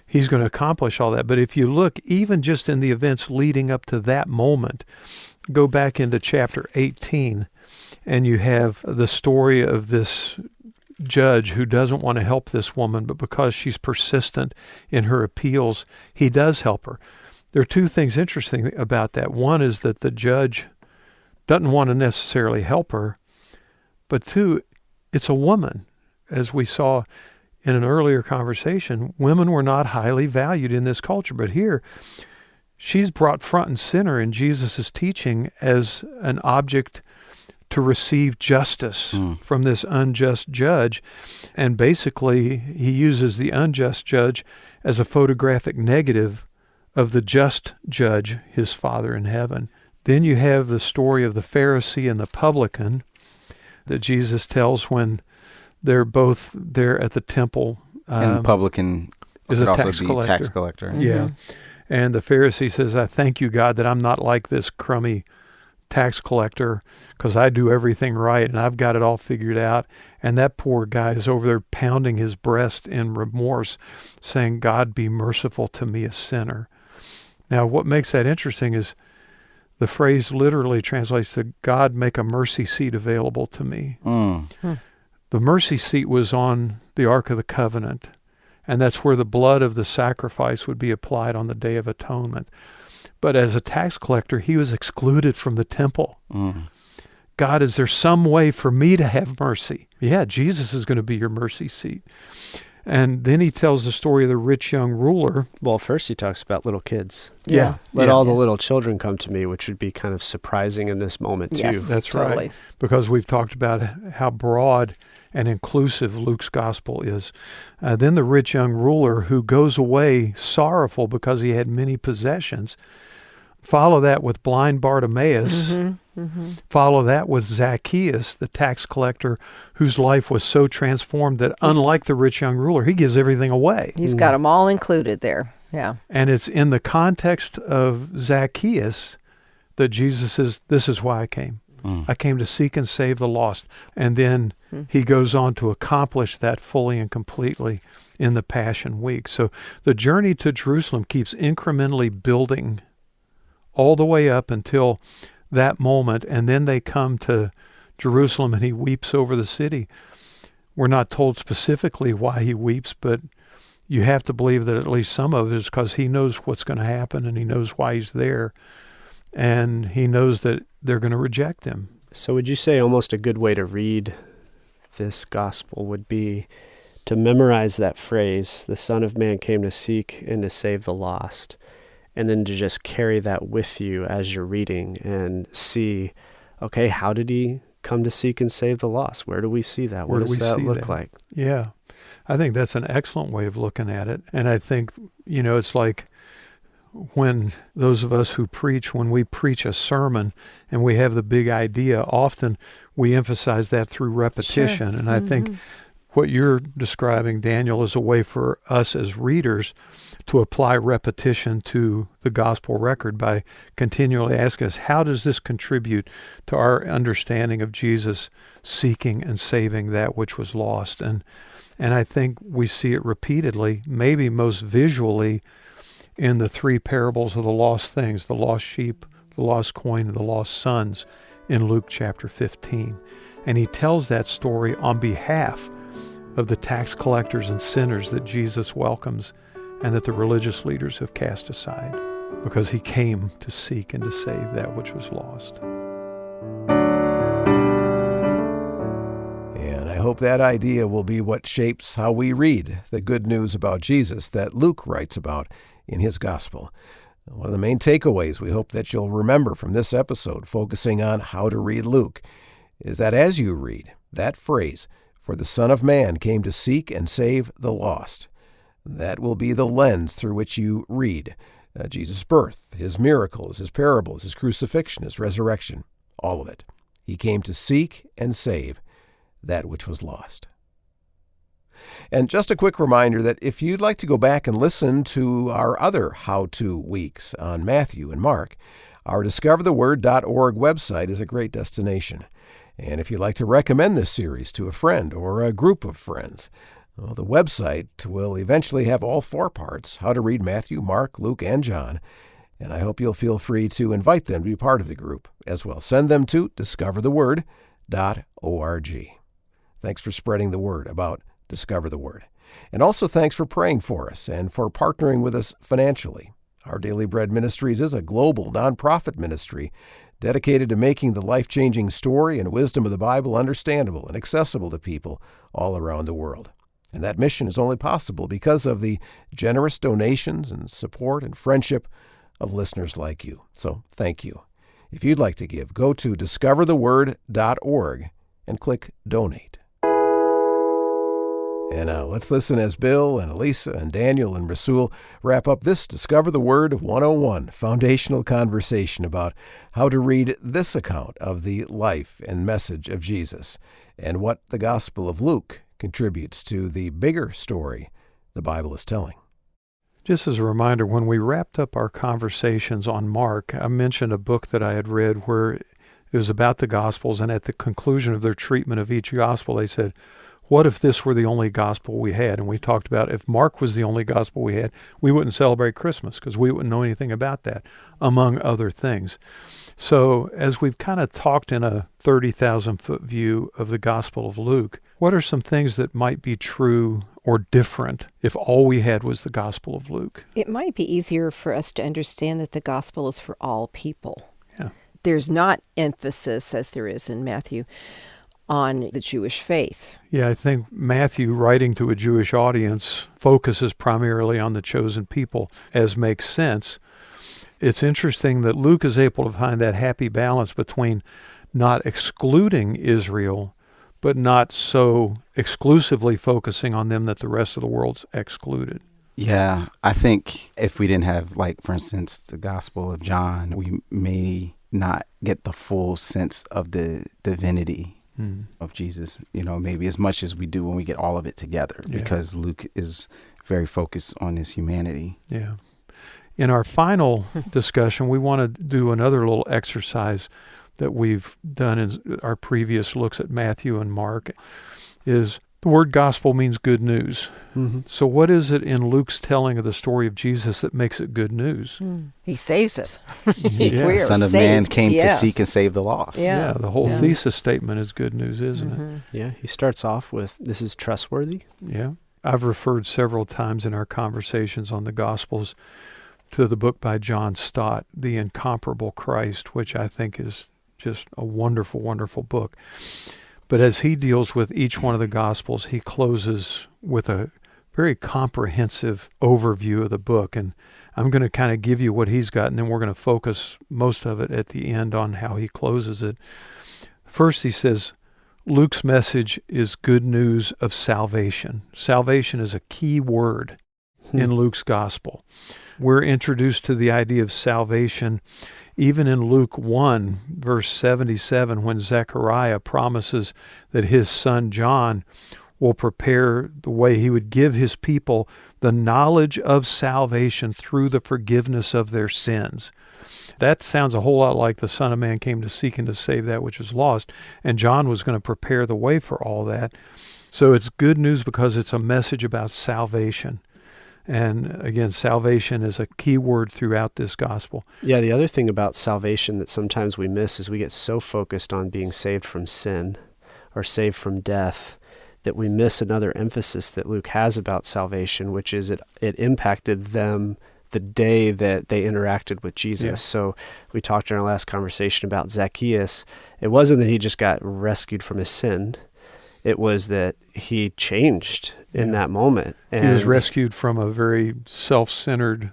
S3: he's going to accomplish all that. But if you look, even just in the events leading up to that moment, go back into chapter 18, and you have the story of this judge who doesn't want to help this woman, but because she's persistent in her appeals, he does help her. There are 2 things interesting about that. One is that the judge doesn't want to necessarily help her, but 2, it's a woman. As we saw in an earlier conversation, women were not highly valued in this culture, but here she's brought front and center in Jesus' teaching as an object to receive justice from this unjust judge. And basically, he uses the unjust judge as a photographic negative of the just judge, his Father in heaven. Then you have the story of the Pharisee and the publican that Jesus tells when they're both there at the temple.
S5: And the publican
S3: is
S5: could
S3: a
S5: also
S3: tax
S5: be
S3: collector.
S5: tax collector.
S2: Mm-hmm.
S3: Yeah. And the Pharisee says, I thank you, God, that I'm not like this crummy tax collector, because I do everything right and I've got it all figured out. And that poor guy is over there pounding his breast in remorse, saying, God, be merciful to me, a sinner. Now, what makes that interesting is the phrase literally translates to, God, make a mercy seat available to me. The mercy seat was on the Ark of the Covenant, and that's where the blood of the sacrifice would be applied on the Day of Atonement. But as a tax collector, he was excluded from the temple. God, is there some way for me to have mercy? Yeah, Jesus is going to be your mercy seat. And then he tells the story of the rich young ruler.
S4: Well, first he talks about little kids.
S3: Yeah.
S4: Let all the little children come to me, which would be kind of surprising in this moment, too.
S2: Yes,
S3: That's
S2: totally.
S3: right. Because we've talked about how broad and inclusive Luke's gospel is. Then the rich young ruler who goes away sorrowful because he had many possessions. Follow that with blind Bartimaeus. Follow that with Zacchaeus, the tax collector, whose life was so transformed that unlike the rich young ruler, he gives everything away.
S2: He's got them all included there. Yeah.
S3: And it's in the context of Zacchaeus that Jesus says, this is why I came. I came to seek and save the lost. And then he goes on to accomplish that fully and completely in the Passion Week. So the journey to Jerusalem keeps incrementally building all the way up until that moment. And then they come to Jerusalem and he weeps over the city. We're not told specifically why he weeps, but you have to believe that at least some of it is because he knows what's going to happen and he knows why he's there. And he knows that they're going to reject him.
S4: So would you say almost a good way to read this gospel would be to memorize that phrase, the Son of Man came to seek and to save the lost, and then to just carry that with you as you're reading and see, okay, how did he come to seek and save the lost? Where do we see that? What does that look like?
S3: Yeah, I think that's an excellent way of looking at it. And I think, it's like when those of us who preach, when we preach a sermon and we have the big idea, often we emphasize that through repetition. Sure. And I think what you're describing, Daniel, is a way for us as readers to apply repetition to the gospel record by continually asking us, how does this contribute to our understanding of Jesus seeking and saving that which was lost? And I think we see it repeatedly, maybe most visually, in the three parables of the lost things, the lost sheep, the lost coin, and the lost sons in Luke chapter 15. And he tells that story on behalf of the tax collectors and sinners that Jesus welcomes and that the religious leaders have cast aside, because he came to seek and to save that which was lost.
S1: And I hope that idea will be what shapes how we read the good news about Jesus that Luke writes about in his gospel. One of the main takeaways we hope that you'll remember from this episode, focusing on how to read Luke, is that as you read that phrase, for the Son of Man came to seek and save the lost, that will be the lens through which you read Jesus' birth, his miracles, his parables, his crucifixion, his resurrection, all of it. He came to seek and save that which was lost. And just a quick reminder that if you'd like to go back and listen to our other how-to weeks on Matthew and Mark, our discovertheword.org website is a great destination. And if you'd like to recommend this series to a friend or a group of friends, well, the website will eventually have all 4 parts, how to read Matthew, Mark, Luke, and John. And I hope you'll feel free to invite them to be part of the group as well. Send them to discovertheword.org. Thanks for spreading the word about Discover the Word. And also thanks for praying for us and for partnering with us financially. Our Daily Bread Ministries is a global nonprofit ministry dedicated to making the life-changing story and wisdom of the Bible understandable and accessible to people all around the world. And that mission is only possible because of the generous donations and support and friendship of listeners like you. So thank you. If you'd like to give, go to discovertheword.org and click Donate. And now let's listen as Bill and Elisa and Daniel and Rasul wrap up this Discover the Word 101 foundational conversation about how to read this account of the life and message of Jesus and what the Gospel of Luke contributes to the bigger story the Bible is telling.
S3: Just as a reminder, when we wrapped up our conversations on Mark, I mentioned a book that I had read where it was about the Gospels, and at the conclusion of their treatment of each Gospel, they said, what if this were the only Gospel we had? And we talked about if Mark was the only Gospel we had, we wouldn't celebrate Christmas because we wouldn't know anything about that, among other things. So as we've kind of talked in a 30,000-foot view of the Gospel of Luke, what are some things that might be true or different if all we had was the Gospel of Luke?
S2: It might be easier for us to understand that the gospel is for all people.
S3: Yeah.
S2: There's not emphasis, as there is in Matthew, on the Jewish faith.
S3: Yeah, I think Matthew, writing to a Jewish audience, focuses primarily on the chosen people, as makes sense. It's interesting that Luke is able to find that happy balance between not excluding Israel, but not so exclusively focusing on them that the rest of the world's excluded.
S5: Yeah, I think if we didn't have, like, for instance, the Gospel of John, we may not get the full sense of the divinity of Jesus, maybe as much as we do when we get all of it together, because Luke is very focused on his humanity.
S3: Yeah. In our final discussion, we want to do another little exercise that we've done in our previous looks at Matthew and Mark, is the word gospel means good news. Mm-hmm. So what is it in Luke's telling of the story of Jesus that makes it good news?
S2: He saves us.
S3: The
S5: Son of Man came to seek and save the lost.
S3: Yeah, the whole thesis statement is good news, isn't it?
S4: Yeah, he starts off with, this is trustworthy.
S3: Yeah. I've referred several times in our conversations on the Gospels to the book by John Stott, The Incomparable Christ, which I think is just a wonderful, wonderful book. But as he deals with each one of the Gospels, he closes with a very comprehensive overview of the book. And I'm going to kind of give you what he's got, and then we're going to focus most of it at the end on how he closes it. First, he says, Luke's message is good news of salvation. Salvation is a key word in Luke's Gospel. We're introduced to the idea of salvation even in Luke 1, verse 77, when Zechariah promises that his son John will prepare the way he would give his people the knowledge of salvation through the forgiveness of their sins. That sounds a whole lot like the Son of Man came to seek and to save that which is lost, and John was going to prepare the way for all that. So it's good news because it's a message about salvation. And again, salvation is a key word throughout this gospel.
S4: Yeah, the other thing about salvation that sometimes we miss is we get so focused on being saved from sin or saved from death that we miss another emphasis that Luke has about salvation, which is it impacted them the day that they interacted with Jesus. Yeah. So we talked in our last conversation about Zacchaeus. It wasn't that he just got rescued from his sin. It was that he changed in that moment. And
S3: he was rescued from a very self-centered,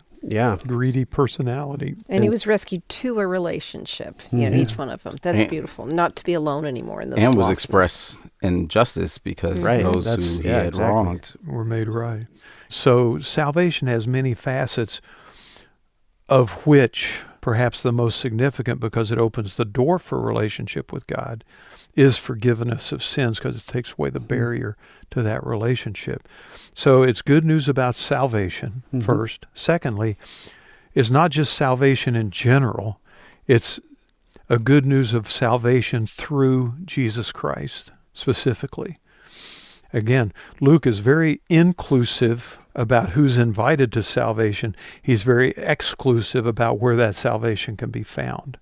S3: greedy personality.
S2: And he was rescued to a relationship, each one of them. That's beautiful. Not to be alone anymore in this
S5: and
S2: lostness.
S5: Was expressed in justice because those who he had wronged
S3: were made right. So salvation has many facets, of which perhaps the most significant, because it opens the door for a relationship with God, is forgiveness of sins, because it takes away the barrier to that relationship. So it's good news about salvation, first. Secondly, it's not just salvation in general. It's a good news of salvation through Jesus Christ, specifically. Again, Luke is very inclusive about who's invited to salvation. He's very exclusive about where that salvation can be found.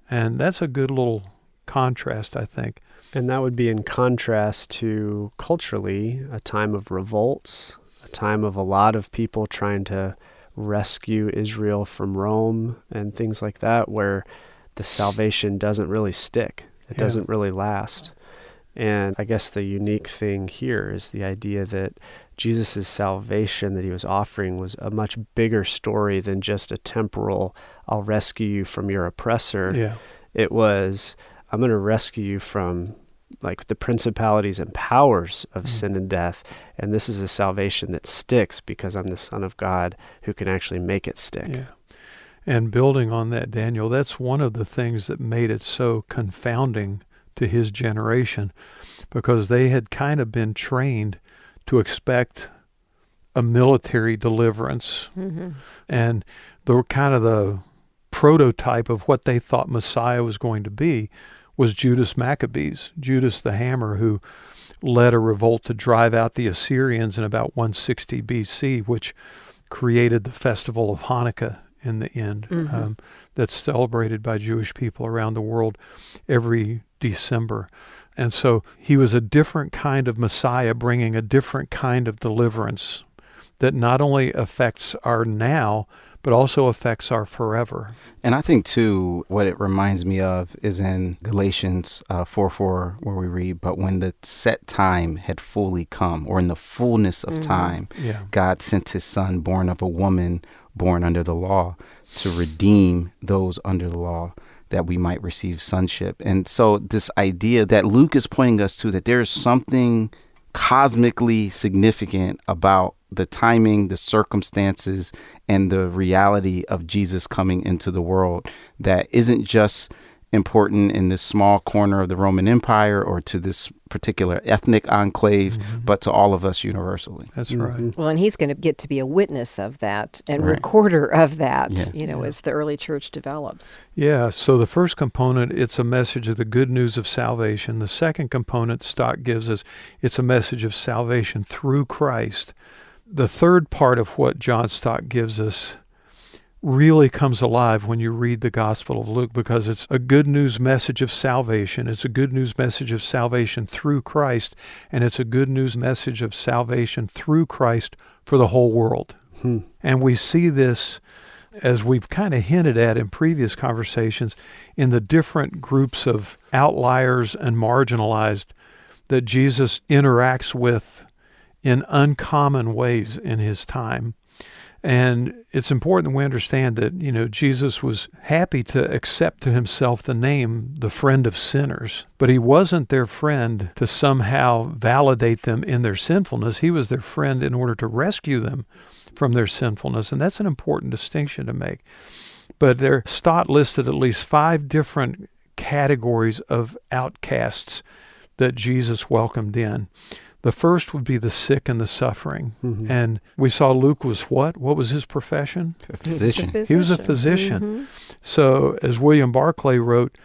S3: And that's a good little contrast, I think.
S4: And that would be in contrast to, culturally, a time of revolts, a time of a lot of people trying to rescue Israel from Rome and things like that, where the salvation doesn't really stick. It doesn't really last. And I guess the unique thing here is the idea that Jesus' salvation that he was offering was a much bigger story than just a temporal, I'll rescue you from your oppressor.
S3: Yeah.
S4: It was, I'm going to rescue you from like the principalities and powers of sin and death. And this is a salvation that sticks because I'm the Son of God who can actually make it stick.
S3: Yeah. And building on that, Daniel, that's one of the things that made it so confounding to his generation, because they had kind of been trained to expect a military deliverance. Mm-hmm. And the prototype of what they thought Messiah was going to be was Judas Maccabees, Judas the Hammer, who led a revolt to drive out the Assyrians in about 160 BC, which created the festival of Hanukkah in the end, that's celebrated by Jewish people around the world every December. And so he was a different kind of Messiah, bringing a different kind of deliverance that not only affects our now, but also affects our forever.
S5: And I think, too, what it reminds me of is in Galatians 4:4, where we read, but when the set time had fully come, or in the fullness of time, God sent his Son, born of a woman, born under the law, to redeem those under the law, that we might receive sonship. And so this idea that Luke is pointing us to, that there is something cosmically significant about the timing, the circumstances, and the reality of Jesus coming into the world that isn't just important in this small corner of the Roman Empire or to this particular ethnic enclave, but to all of us universally.
S3: That's right.
S2: Well, and he's going to get to be a witness of that and recorder of that, as the early church develops.
S3: Yeah, so the first component, it's a message of the good news of salvation. The second component Stott gives us, it's a message of salvation through Christ. The third part of what John Stott gives us really comes alive when you read the Gospel of Luke, because it's a good news message of salvation. It's a good news message of salvation through Christ, and it's a good news message of salvation through Christ for the whole world. And we see this, as we've kind of hinted at in previous conversations, in the different groups of outliers and marginalized that Jesus interacts with in uncommon ways in his time. And it's important that we understand that, Jesus was happy to accept to himself the name, the friend of sinners, but he wasn't their friend to somehow validate them in their sinfulness. He was their friend in order to rescue them from their sinfulness. And that's an important distinction to make. But Stott listed at least 5 different categories of outcasts that Jesus welcomed in. The first would be the sick and the suffering. And we saw Luke was what? What was his profession?
S5: A physician.
S3: He was a physician. So as William Barclay wrote,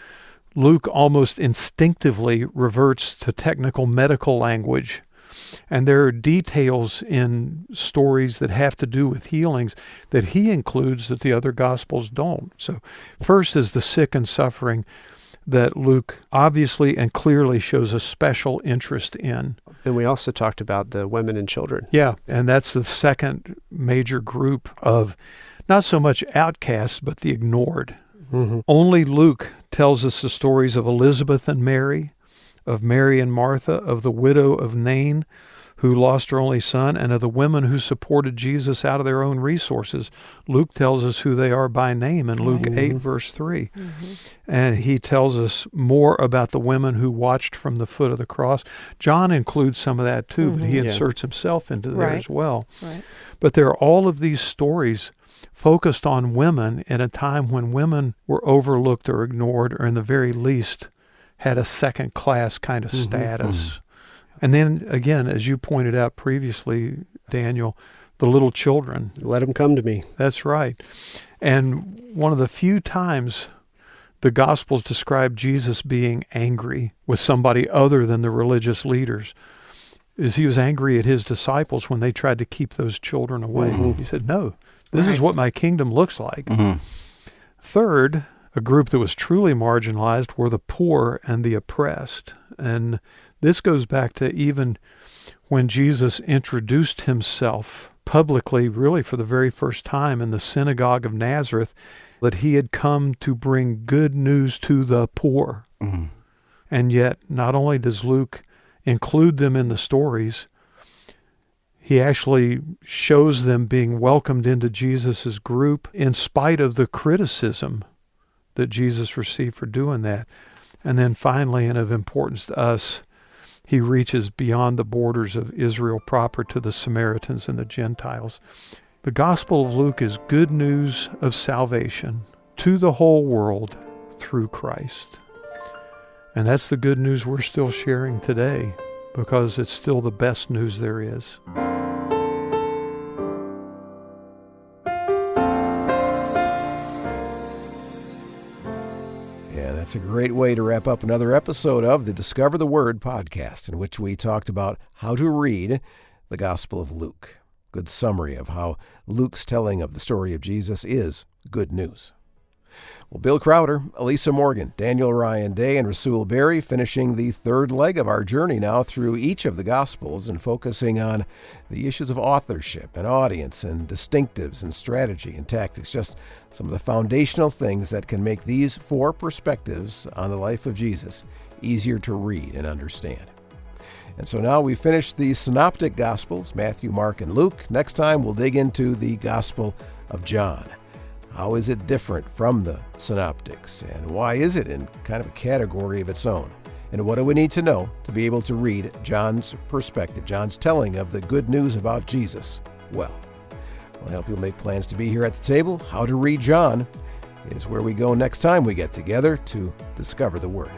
S3: Luke almost instinctively reverts to technical medical language. And there are details in stories that have to do with healings that he includes that the other Gospels don't. So first is the sick and suffering that Luke obviously and clearly shows a special interest in.
S4: And we also talked about the women and children.
S3: Yeah, and that's the second major group of not so much outcasts, but the ignored. Only Luke tells us the stories of Elizabeth and Mary, of Mary and Martha, of the widow of Nain, who lost her only son, and of the women who supported Jesus out of their own resources. Luke tells us who they are by name in Luke 8, verse 3. And he tells us more about the women who watched from the foot of the cross. John includes some of that too, but he inserts himself into there as well. But there are all of these stories focused on women in a time when women were overlooked or ignored, or in the very least had a second-class kind of status. And then, again, as you pointed out previously, Daniel, the little children.
S4: Let them come to me.
S3: That's right. And one of the few times the Gospels describe Jesus being angry with somebody other than the religious leaders is he was angry at his disciples when they tried to keep those children away. He said, no, this is what my kingdom looks like. Third, a group that was truly marginalized were the poor and the oppressed. And this goes back to even when Jesus introduced himself publicly, really for the very first time in the synagogue of Nazareth, that he had come to bring good news to the poor. And And yet, not only does Luke include them in the stories, he actually shows them being welcomed into Jesus' group in spite of the criticism that Jesus received for doing that. And then finally, and of importance to us, he reaches beyond the borders of Israel proper to the Samaritans and the Gentiles. The Gospel of Luke is good news of salvation to the whole world through Christ. And that's the good news we're still sharing today, because it's still the best news there is.
S1: That's a great way to wrap up another episode of the Discover the Word podcast, in which we talked about how to read the Gospel of Luke. Good summary of how Luke's telling of the story of Jesus is good news. Well, Bill Crowder, Elisa Morgan, Daniel Ryan Day, and Rasul Berry finishing the third leg of our journey now through each of the Gospels and focusing on the issues of authorship and audience and distinctives and strategy and tactics, just some of the foundational things that can make these four perspectives on the life of Jesus easier to read and understand. And so now we've finished the synoptic Gospels, Matthew, Mark, and Luke. Next time we'll dig into the Gospel of John. How is it different from the synoptics? And why is it in kind of a category of its own? And what do we need to know to be able to read John's perspective, John's telling of the good news about Jesus well? I'll help you make plans to be here at the table. How to read John is where we go next time we get together to discover the Word.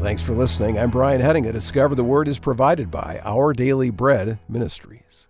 S1: Thanks for listening. I'm Brian Heading. Discover the Word is provided by Our Daily Bread Ministries.